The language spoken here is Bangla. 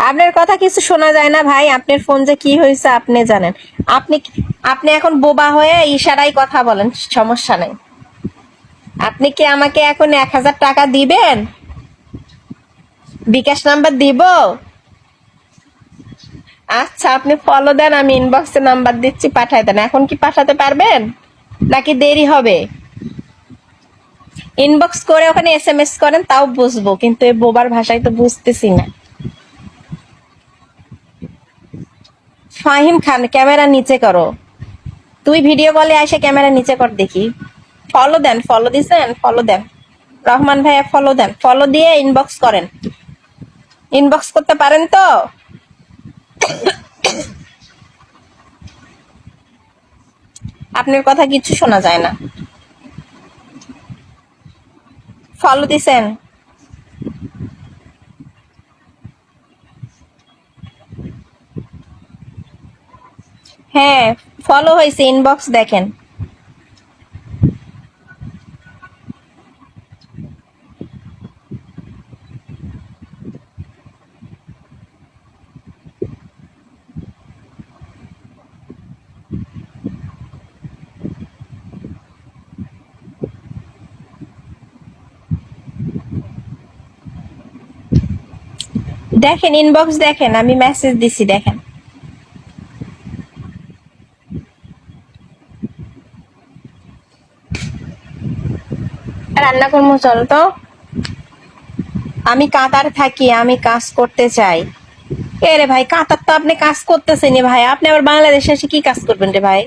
আপনার কথা কিছু শোনা যায় না ভাই। আপনার ফোন যে কি হয়েছে আপনি জানেন। আপনি আপনি এখন বোবা হয়ে ইশারায় কথা বলেন, সমস্যা নাই। আপনি কি আমাকে এখন 1000 টাকা দিবেন? বিকাশ নাম্বার দিব? আচ্ছা, আপনি ফলো দেন, আমি ইনবক্সে নাম্বার দিচ্ছি, পাঠায় দেন। এখন কি পাঠাতে পারবেন নাকি দেরি হবে? ইনবক্স করে ওখানে এসএমএস করেন, তাও বুঝবো, কিন্তু এই বোবার ভাষায় তো বুঝতেছি না। ফাহিম খান, ক্যামেরা নিচে করো। তুই ভিডিও কলে এসে ক্যামেরা নিচে কর দেখি। ফলো দেন, ফলো দিছেন, ফলো দেন। রহমান ভাইয়া ফলো দেন, ফলো দিয়ে ইনবক্স করেন। ইনবক্স করতে পারেন তো? আপনার কথা কিছু শোনা যায় না। ফলো দিছেন? হ্যাঁ, ফলো হয়েছে, ইনবক্স দেখেন। দেখেন, ইনবক্স দেখেন, আমি মেসেজ দিছি, দেখেন। রান্না করবো, চল তো। আমি কাতার থাকি, আমি কাজ করতে চাই। এ রে ভাই, কাতার তো আপনি কাজ করতেছেন ভাই, আপনি আবার বাংলাদেশে এসে কি কাজ করবেন রে ভাই?